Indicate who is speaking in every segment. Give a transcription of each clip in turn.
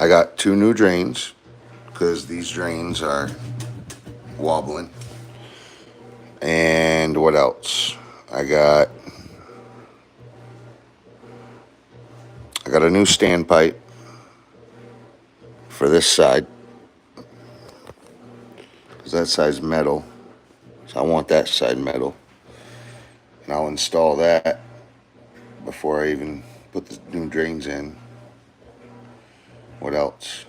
Speaker 1: I got 2 new drains because these drains are wobbling. And what else? I got a new standpipe for this side, because that side's metal, so I want that side metal, and I'll install that before I even put the new drains in. What else?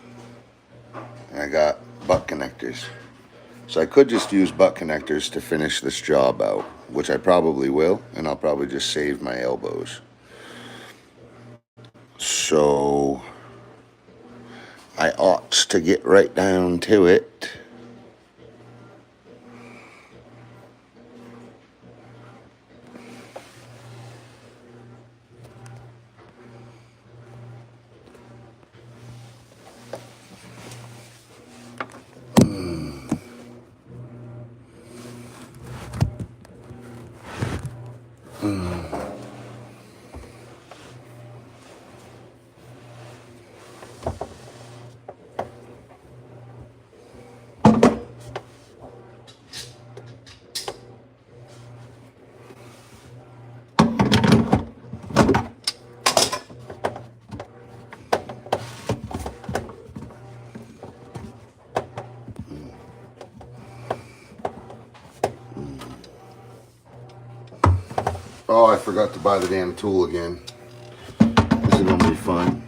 Speaker 1: And I got butt connectors, so I could just use butt connectors to finish this job out, which I probably will, and I'll probably just save my elbows. So I ought to get right down to it. Oh, I forgot to buy the damn tool again. This is gonna be fun.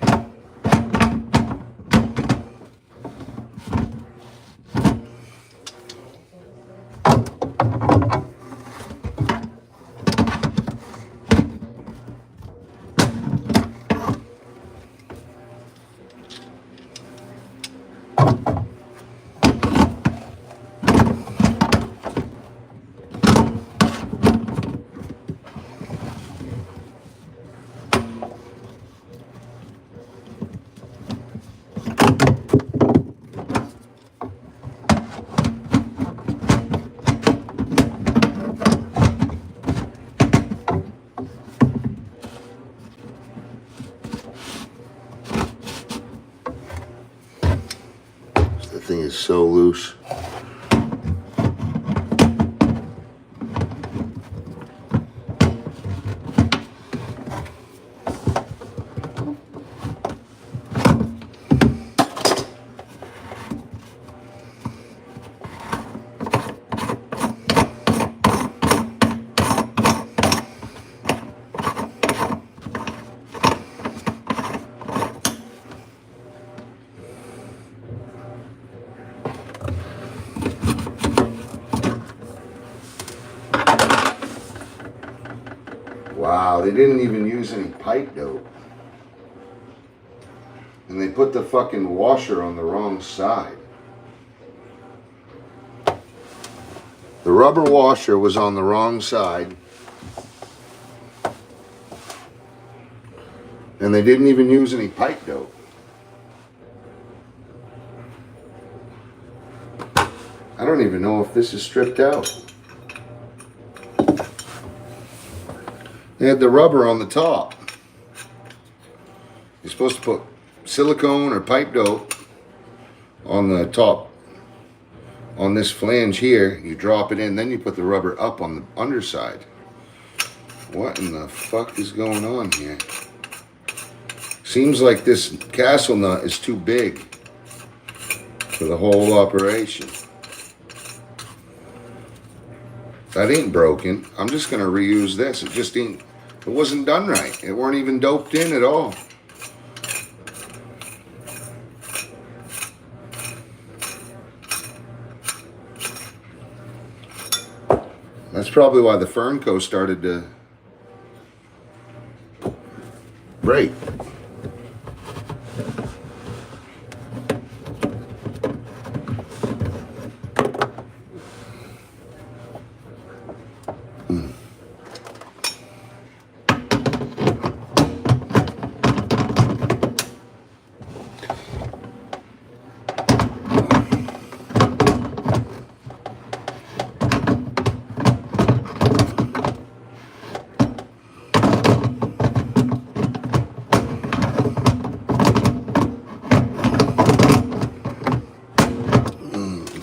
Speaker 1: The thing is so loose. Wow, they didn't even use any pipe dope. And they put the fucking washer on the wrong side. The rubber washer was on the wrong side. And they didn't even use any pipe dope. I don't even know if this is stripped out. They had the rubber on the top. You're supposed to put silicone or pipe dope on the top. On this flange here, you drop it in, then you put the rubber up on the underside. What in the fuck is going on here? Seems like this castle nut is too big for the whole operation. That ain't broken. I'm just gonna reuse this. It just ain't. It wasn't done right. It weren't even doped in at all. That's probably why the Fernco started to break.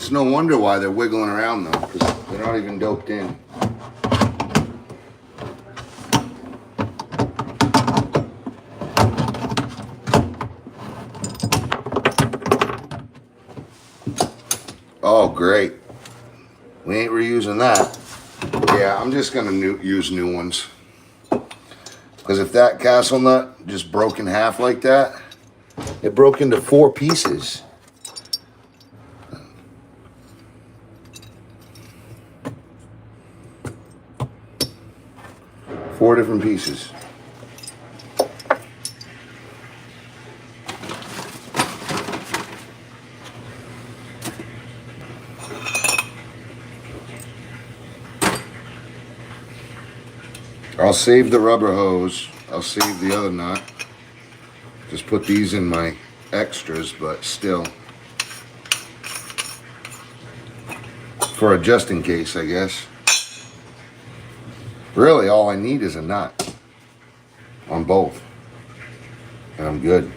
Speaker 1: It's no wonder why they're wiggling around though, because they're not even doped in. Oh, great. We ain't reusing that. Yeah, I'm just gonna use new ones. Because if that castle nut just broke in half like that, it broke into 4 pieces. Four different pieces. I'll save the rubber hose. I'll save the other nut. Just put these in my extras, but still. For a just in case, I guess. Really, all I need is a nut on both. And I'm good.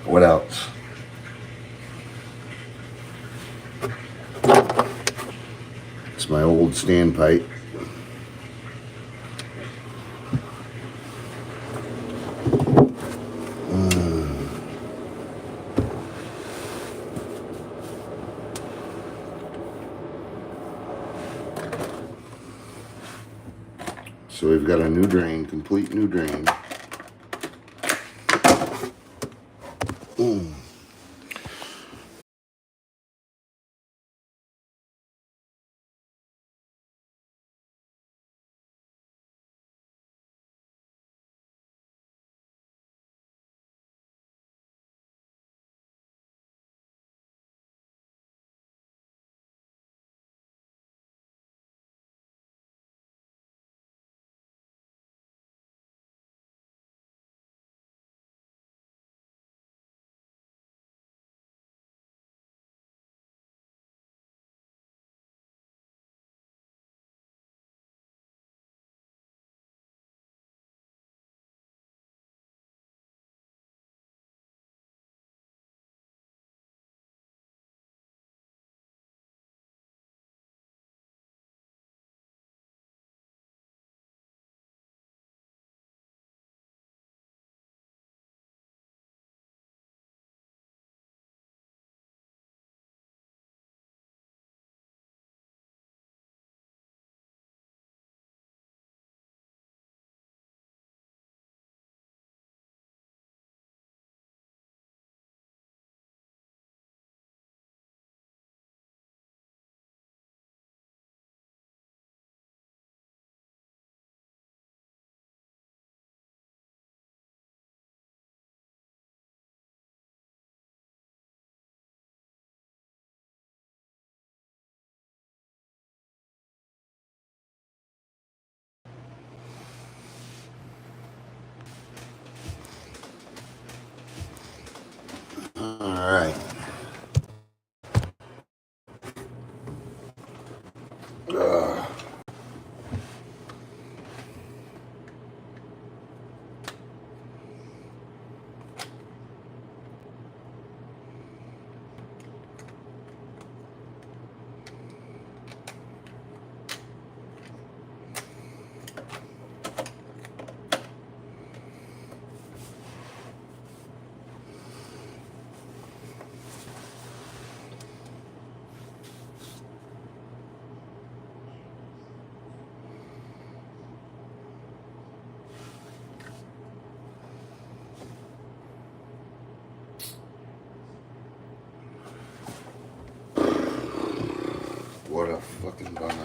Speaker 1: What else? It's my old standpipe. So we've got a new drain, complete new drain. All right. What a fucking bummer.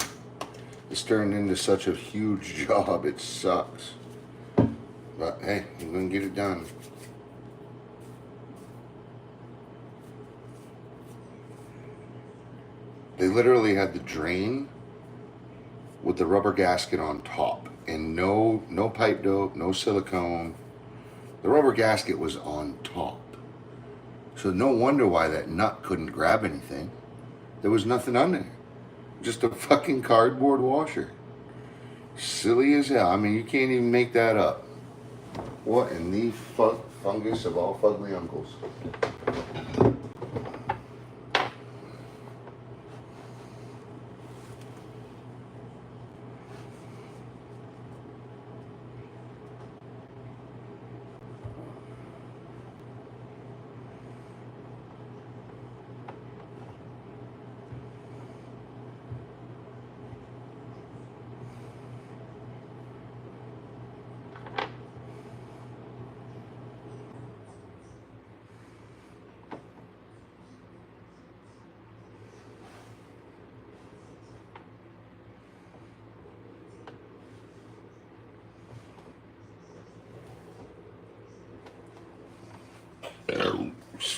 Speaker 1: It's turned into such a huge job, it sucks. But hey, we're gonna get it done. They literally had the drain with the rubber gasket on top and no pipe dope, no silicone. The rubber gasket was on top. So no wonder why that nut couldn't grab anything. There was nothing on there. Just a fucking cardboard washer. Silly as hell. I mean, you can't even make that up. What in the fungus of all fugly uncles?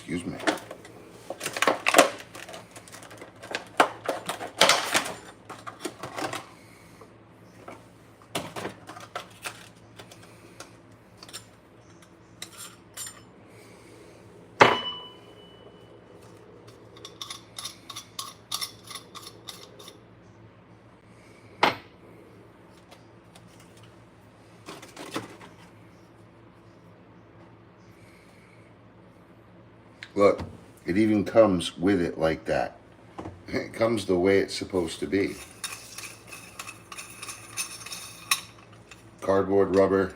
Speaker 1: Excuse me. Look, it even comes with it like that. It comes the way it's supposed to be. Cardboard rubber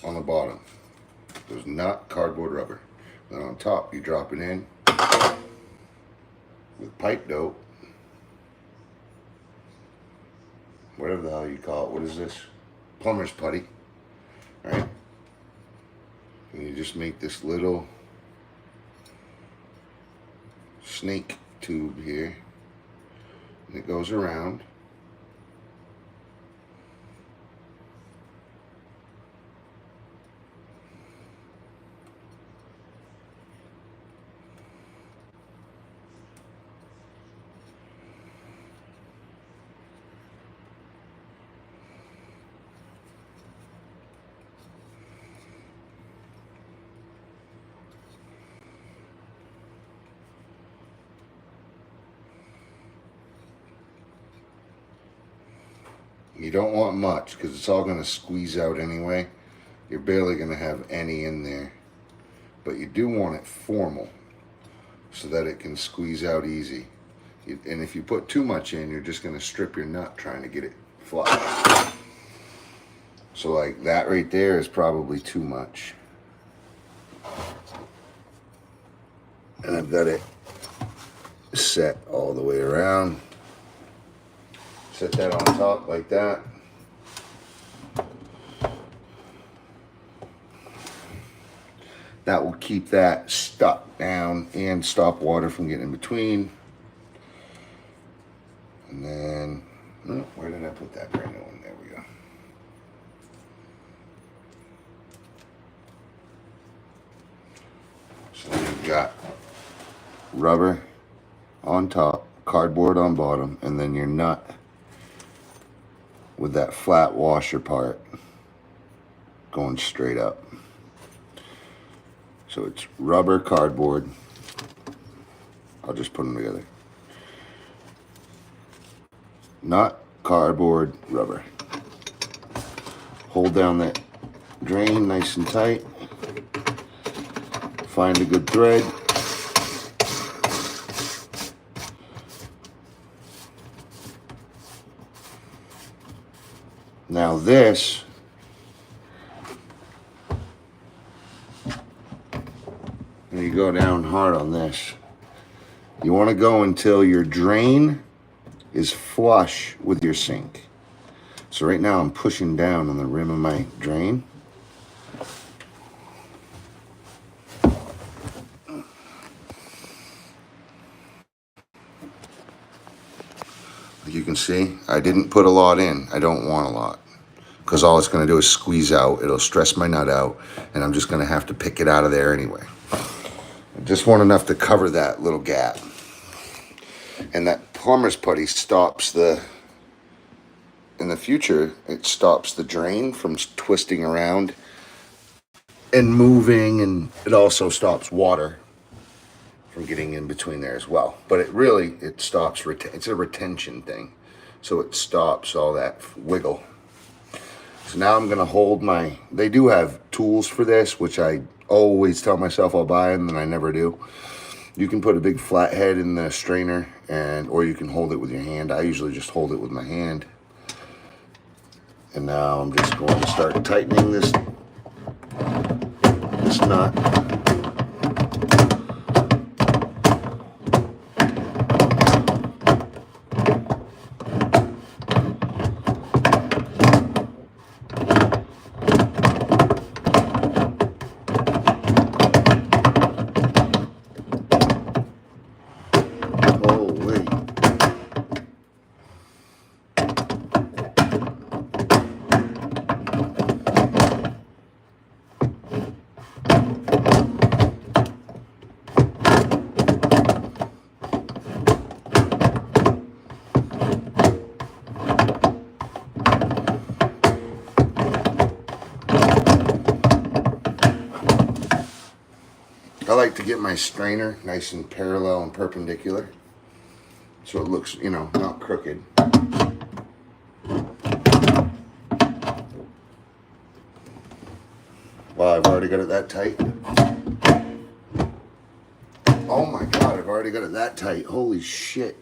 Speaker 1: on the bottom. There's not cardboard rubber. Then on top, you drop it in with pipe dope. Whatever the hell you call it. What is this? Plumber's putty. Right? And you just make this little snake tube here. And it goes around. You don't want much because it's all going to squeeze out anyway. You're barely going to have any in there. But you do want it formal so that it can squeeze out easy. And if you put too much in, you're just going to strip your nut trying to get it flush. So like that right there is probably too much. And I've got it set all the way around. Set that on top like that. That will keep that stuck down and stop water from getting in between. And then, oh, where did I put that brand new one? There we go. So you've got rubber on top, cardboard on bottom, and then your nut with that flat washer part going straight up. So it's rubber, cardboard. I'll just put them together. Nut, cardboard, rubber. Hold down that drain nice and tight. Find a good thread. Now this, and you go down hard on this. You want to go until your drain is flush with your sink. So right now I'm pushing down on the rim of my drain. You can see I didn't put a lot in. I don't want a lot because all it's going to do is squeeze out. It'll stress my nut out and I'm just going to have to pick it out of there anyway. I just want enough to cover that little gap. And that plumber's putty stops in the future, it stops the drain from twisting around and moving, and it also stops water from getting in between there as well. But it stops, it's a retention thing. So it stops all that wiggle. So now I'm gonna hold they do have tools for this, which I always tell myself I'll buy and then I never do. You can put a big flat head in the strainer or you can hold it with your hand. I usually just hold it with my hand. And now I'm just going to start tightening this nut. like to get my strainer nice and parallel and perpendicular, so it looks, you know, not crooked. Wow, I've already got it that tight. Oh my God, I've already got it that tight. Holy shit.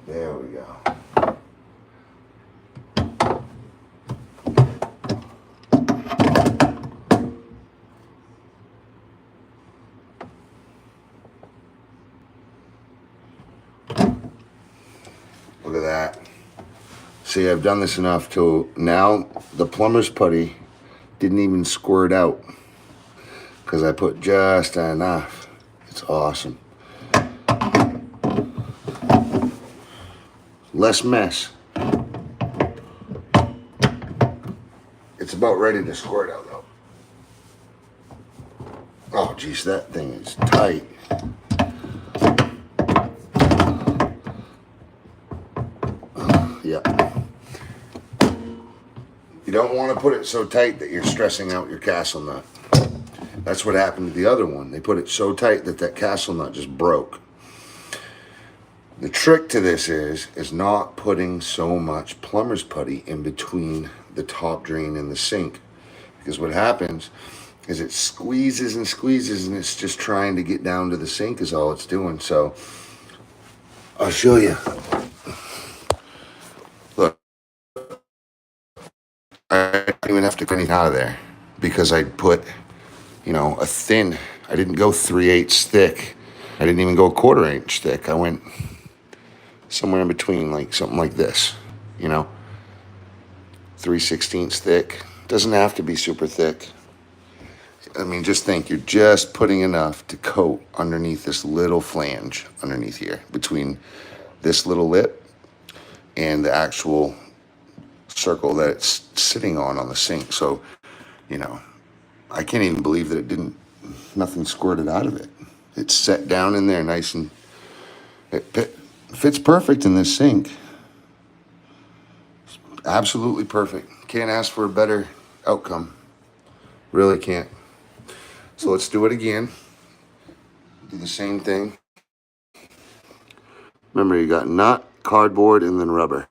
Speaker 1: There we go. Look at that. See, I've done this enough to now the plumber's putty didn't even squirt out because I put just enough. It's awesome. Less mess. It's about ready to squirt out though. Oh geez, that thing is tight. Yeah. You don't want to put it so tight that you're stressing out your castle nut. That's what happened to the other one. They put it so tight that that castle nut just broke. The trick to this is not putting so much plumber's putty in between the top drain and the sink. Because what happens is it squeezes and squeezes and it's just trying to get down to the sink is all it's doing. So I'll show you. Look, I didn't even have to get anything out of there because I put, you know, a thin, I didn't go 3/8 thick. I didn't even go 1/4 inch thick. I went somewhere in between, like something like this, you know, 3/16 thick. Doesn't have to be super thick. I mean, just think, you're just putting enough to coat underneath this little flange underneath here, between this little lip and the actual circle that it's sitting on the sink. So, you know, I can't even believe that it didn't, nothing squirted out of it. It's set down in there nice and it fits perfect in this sink. It's absolutely perfect. Can't ask for a better outcome. Really can't. So let's do it again. Do the same thing. Remember, you got nut, cardboard, and then rubber.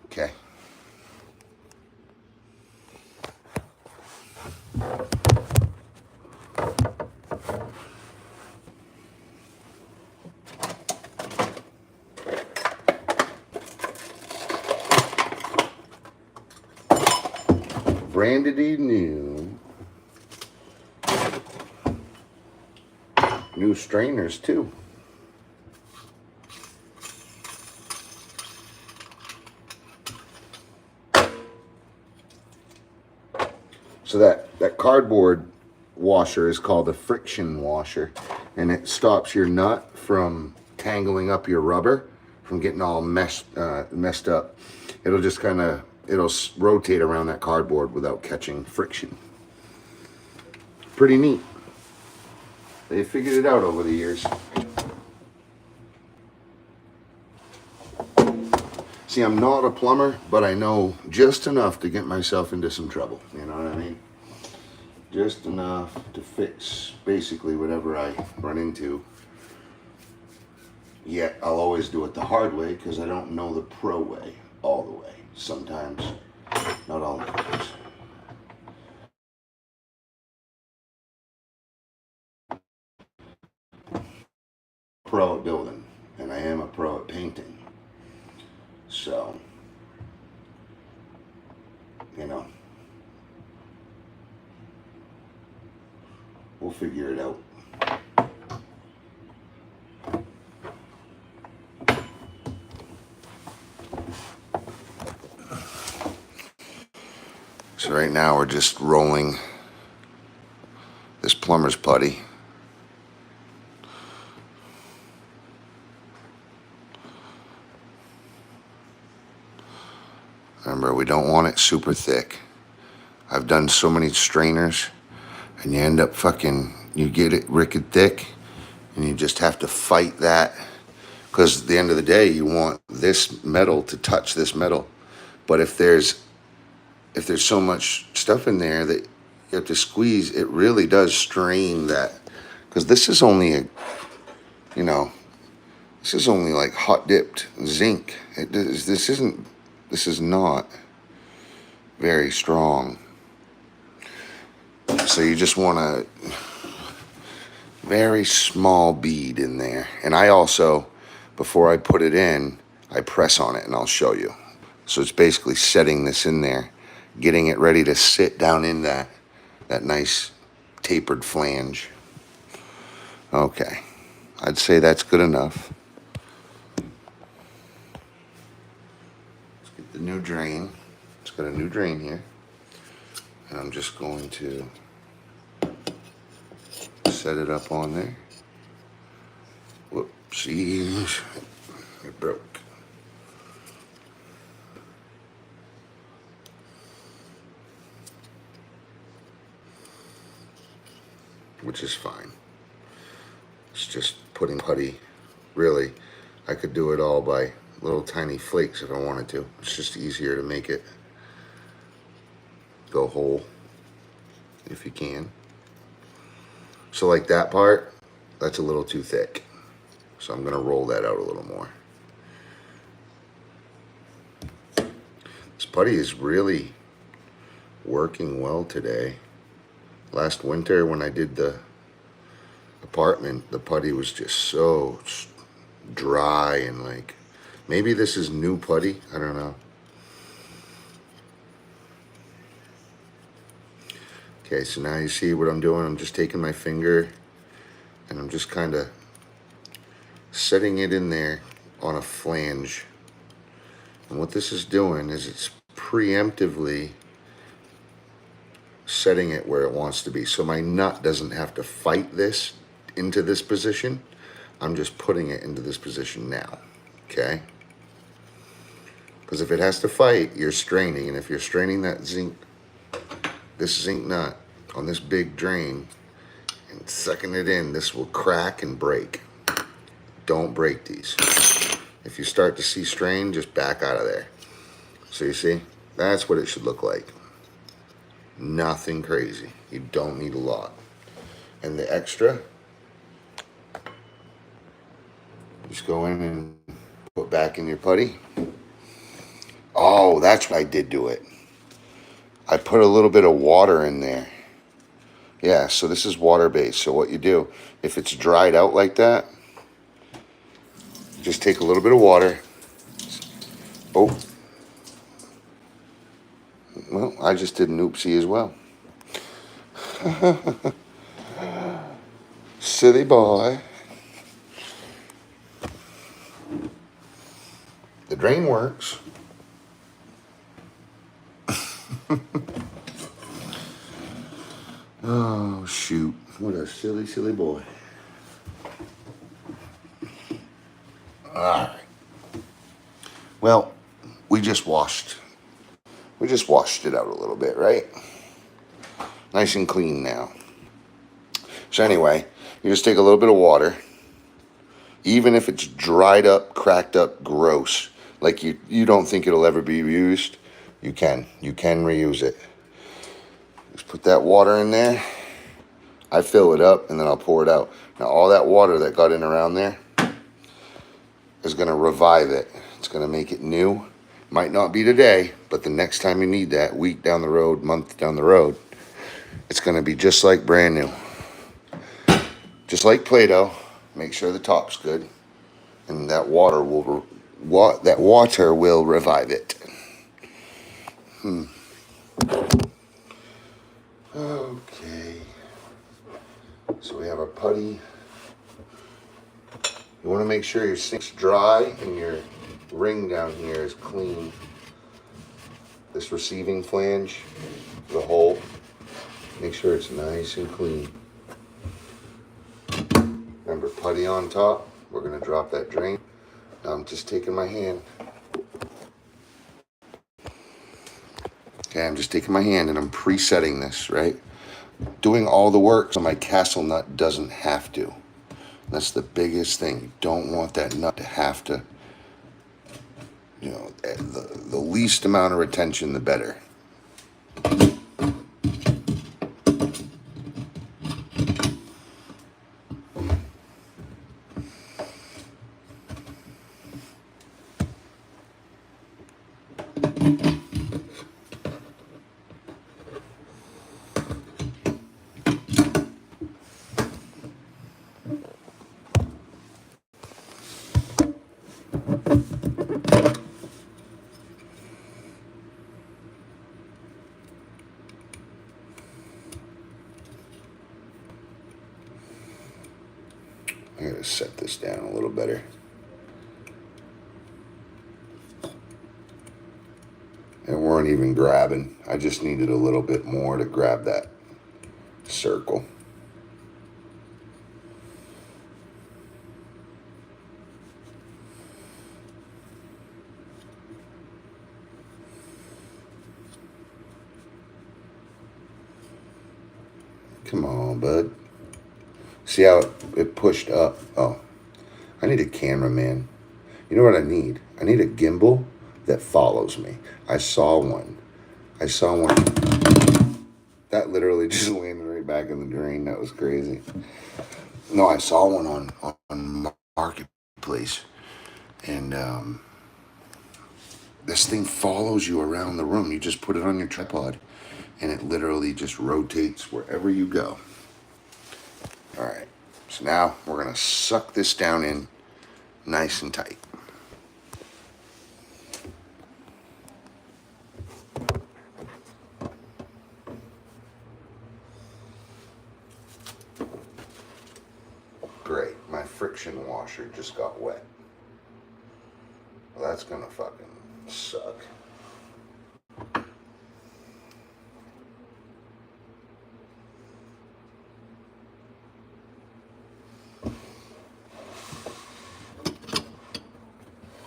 Speaker 1: Okay. Brandedy new strainers too. So that cardboard washer is called a friction washer, and it stops your nut from tangling up your rubber, from getting all messed up. It'll just kind of, it'll rotate around that cardboard without catching friction. Pretty neat. They figured it out over the years. See, I'm not a plumber, but I know just enough to get myself into some trouble. You know what I mean? Just enough to fix basically whatever I run into. Yet I'll always do it the hard way because I don't know the pro way all the way. Sometimes, not all the times. Pro at building, and I am a pro at painting. So, you know, we'll figure it out. So right now we're just rolling this plumber's putty. Remember, we don't want it super thick. I've done so many strainers, and you end up you get it wicked thick, and you just have to fight that, because at the end of the day, you want this metal to touch this metal. But if there's so much stuff in there that you have to squeeze, it really does strain that, because this is only this is only like hot dipped zinc. This is not very strong. So you just want a very small bead in there. And I also, before I put it in, I press on it, and I'll show you. So it's basically setting this in there, getting it ready to sit down in that nice tapered flange. Okay, I'd say that's good enough. Let's get the new drain. It's got a new drain here. And I'm just going to set it up on there. Whoopsies, it broke. Which is fine. It's just putting putty. Really, I could do it all by little tiny flakes if I wanted to. It's just easier to make it go whole if you can. So like that part, that's a little too thick. So I'm gonna roll that out a little more. This putty is really working well today. Last winter when I did the apartment, the putty was just so dry, and like, maybe this is new putty, I don't know. Okay, so now you see what I'm doing. I'm just taking my finger and I'm just kind of setting it in there on a flange. And what this is doing is it's preemptively setting it where it wants to be. So my nut doesn't have to fight this into this position. I'm just putting it into this position now, okay? Because if it has to fight, you're straining. And if you're straining that this zinc nut on this big drain and sucking it in, this will crack and break. Don't break these. If you start to see strain, just back out of there. So you see, that's what it should look like. Nothing crazy. You don't need a lot. And the extra, just go in and put back in your putty. Oh, that's what I did do it. I put a little bit of water in there. Yeah, so this is water-based. So what you do, if it's dried out like that, just take a little bit of water. Oh. Well, I just did an oopsie as well. Silly boy. The drain works. Oh, shoot. What a silly, silly boy. All right. Well, we just washed it out a little bit, right? Nice and clean now. So anyway, you just take a little bit of water. Even if it's dried up, cracked up, gross, like you don't think it'll ever be used, you can reuse it. Just put that water in there. I fill it up and then I'll pour it out. Now all that water that got in around there is gonna revive it. It's gonna make it new. Might not be today, but the next time you need that, week down the road, month down the road, it's gonna be just like brand new. Just like Play-Doh. Make sure the top's good, and that water will revive it. Okay. So we have our putty. You want to make sure your sink's dry and your ring down here is clean. This receiving flange, the hole, make sure it's nice and clean. Remember, putty on top. We're going to drop that drain. Now I'm just taking my hand. Okay, I'm just taking my hand and I'm presetting this, right? doing all the work so my castle nut doesn't have to. That's the biggest thing. You don't want that nut to have to, you know, the least amount of retention, the better. I gotta set this down a little better. It weren't even grabbing. I just needed a little bit more to grab that circle. Come on, bud. See how it pushed up? Oh, I need a cameraman. You know what I need? I need a gimbal that follows me. I saw one. That literally just landed right back in the drain. That was crazy. No, I saw one on Marketplace. And this thing follows you around the room. You just put it on your tripod and it literally just rotates wherever you go. All right, so now we're gonna suck this down in nice and tight. Great, my friction washer just got wet. Well, that's gonna fucking suck.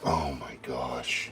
Speaker 1: Oh my gosh.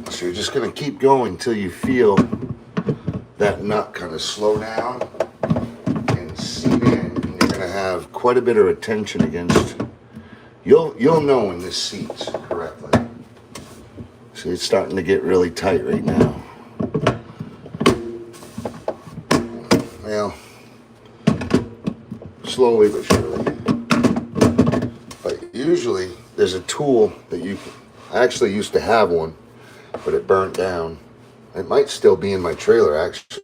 Speaker 1: So you're just gonna keep going until you feel that nut kind of slow down and seat in, and you're gonna have quite a bit of retention against. You'll know when this seats correctly. See, it's starting to get really tight right now. Well, slowly but surely. But usually there's a tool that I actually used to have one, but it burnt down. It might still be in my trailer actually,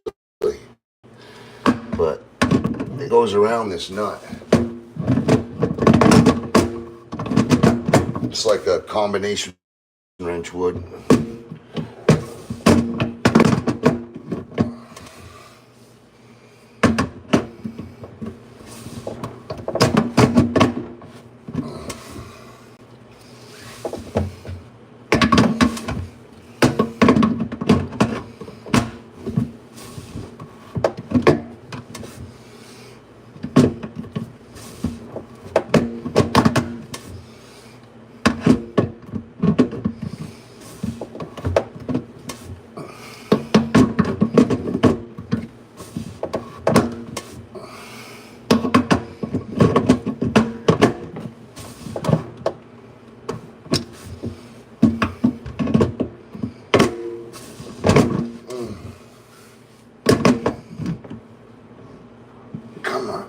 Speaker 1: but it goes around this nut. It's like a combination wrench would. Come on.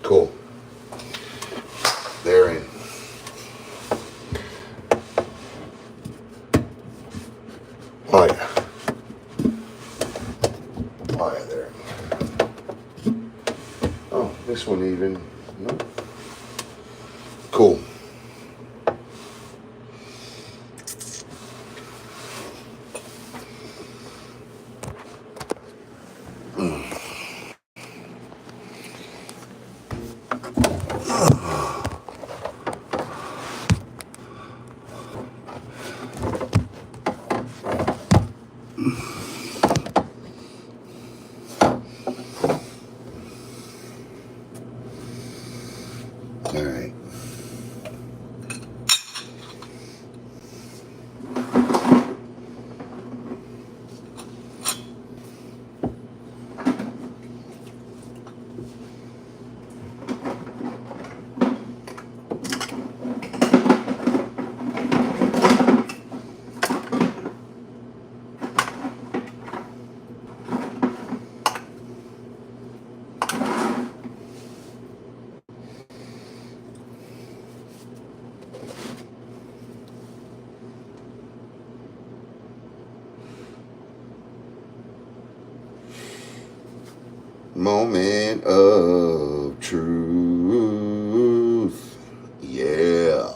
Speaker 1: Cool. They're in. Oh yeah. Oh yeah, they're in. Oh, this one even. No. Cool. All right. Moment of truth. Yeah.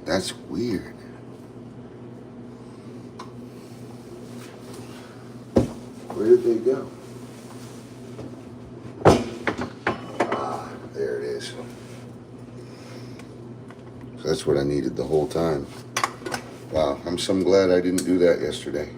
Speaker 1: That's weird. Where did they go? Ah, there it is. So that's what I needed the whole time. Wow, I'm so glad I didn't do that yesterday.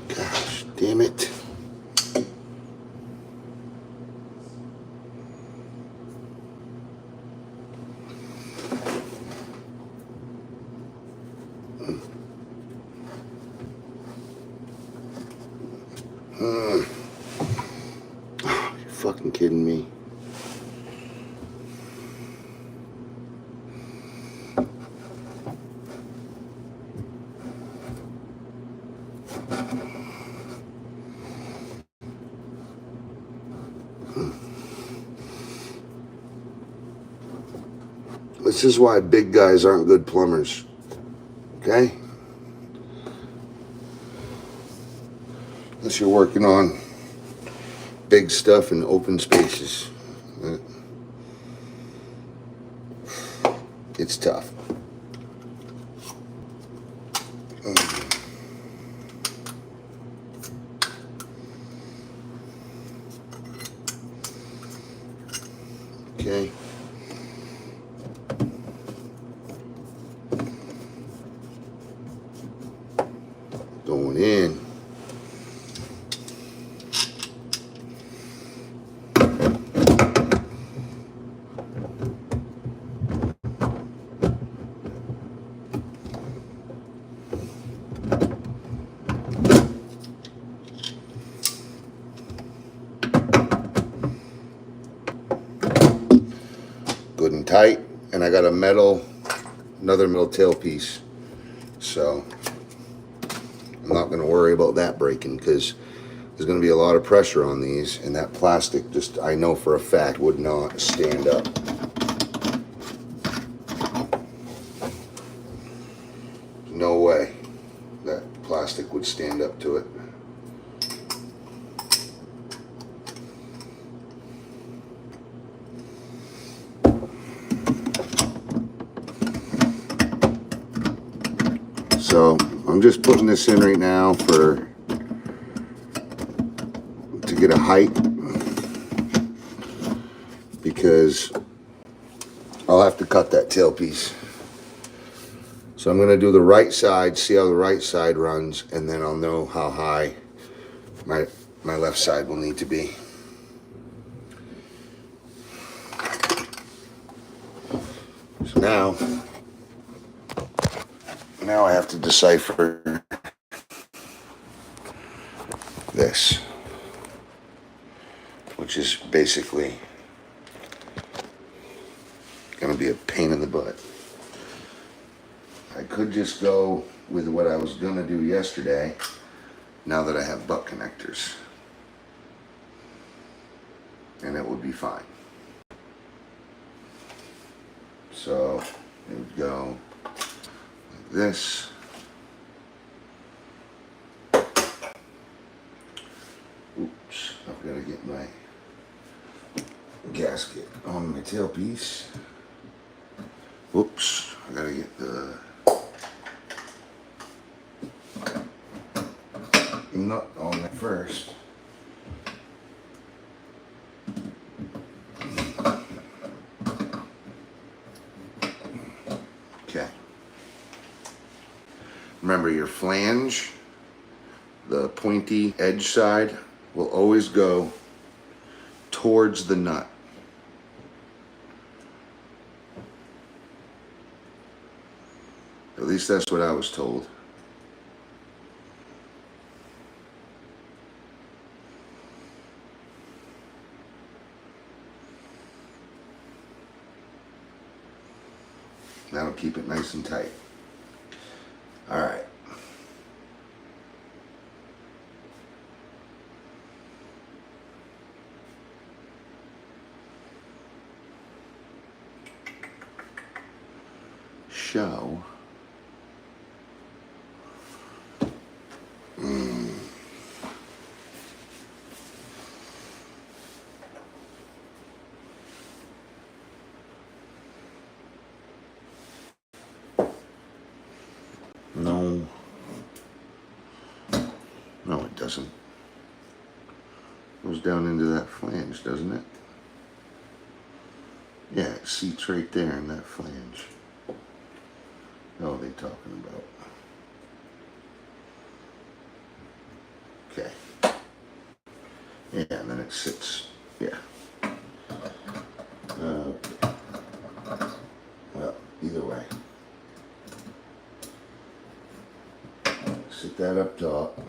Speaker 1: Gosh, damn it. You're fucking kidding me. This is why big guys aren't good plumbers. Okay? Unless you're working on big stuff in open spaces. It's tough. Okay. Going in. Good and tight. And I got another metal tailpiece. So I'm not going to worry about that breaking because there's going to be a lot of pressure on these, and that plastic just, I know for a fact, would not stand up. No way that plastic would stand up to it. So I'm just putting this in right now to get a height, because I'll have to cut that tailpiece. So I'm going to do the right side, see how the right side runs, and then I'll know how high my left side will need to be. So now I have to decipher this, which is basically going to be a pain in the butt. I could just go with what I was going to do yesterday, now that I have butt connectors, and it would be fine. So it would go like this. Oops, I've got to get my gasket on my tailpiece. Whoops, I got to get the nut on it first. Okay. Remember, your flange, the pointy edge side, will always go towards the nut. At least that's what I was told. That'll keep it nice and tight. All right. Show. No. No, it doesn't. Goes down into that flange, doesn't it? Yeah, it seats right there in that flange. What are they talking about? Okay. Yeah, and then it sits. Yeah. Okay. Well, either way. Sit that up top.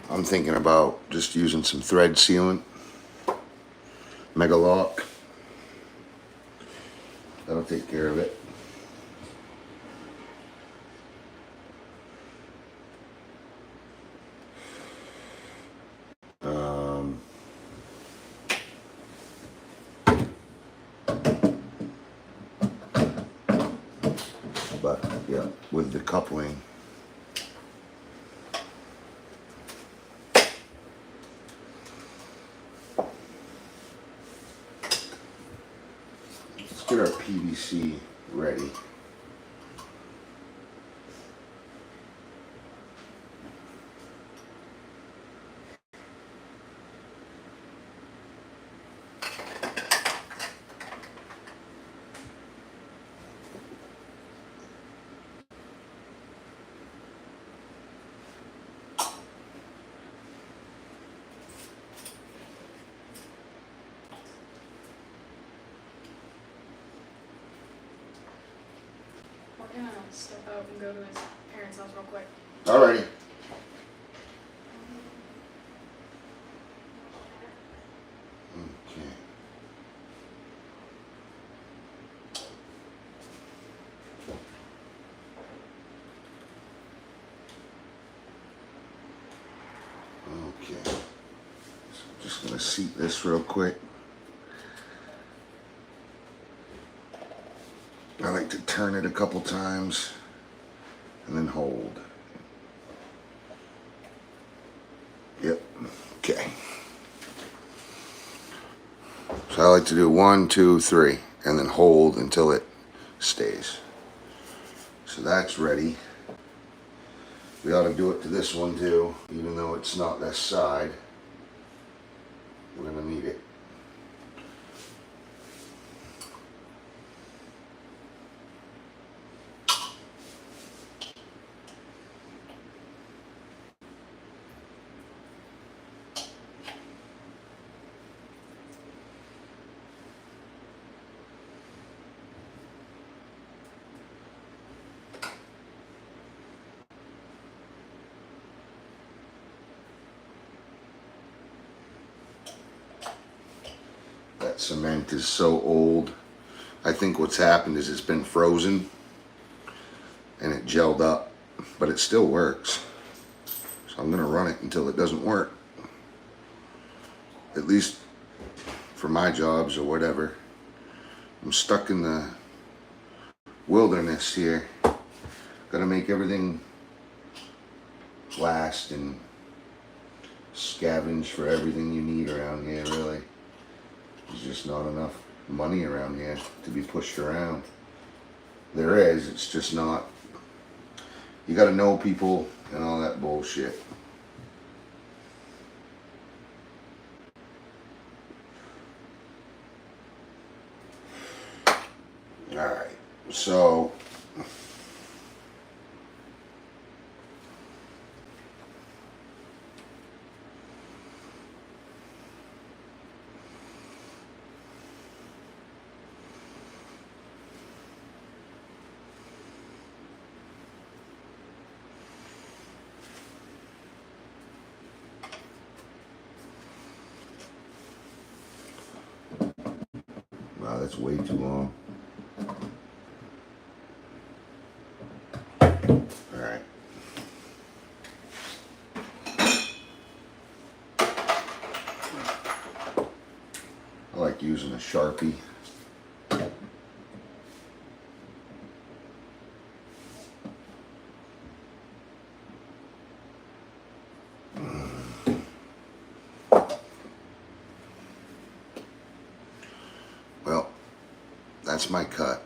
Speaker 1: I'm thinking about just using some thread sealant, Mega Lock. That'll take care of it. But yeah, with the coupling. Let's get our PVC ready.
Speaker 2: We're gonna step out and go to his parents' house real quick.
Speaker 1: Alrighty. Okay. Okay. So I'm just gonna seat this real quick. I like to turn it a couple times and then hold. Yep. Okay. So I like to do 1, 2, 3, and then hold until it stays. So that's ready. We ought to do it to this one too, even though it's not this side. We're gonna need it. That cement is so old. I think what's happened is it's been frozen and it gelled up, but it still works. So I'm gonna run it until it doesn't work. At least for my jobs or whatever. I'm stuck in the wilderness here. Gotta make everything last and scavenge for everything you need around here, really. There's just not enough money around here to be pushed around. There is, it's just not. You gotta know people and all that bullshit. Alright, so wow, that's way too long. Alright. I like using a Sharpie. That's my cut.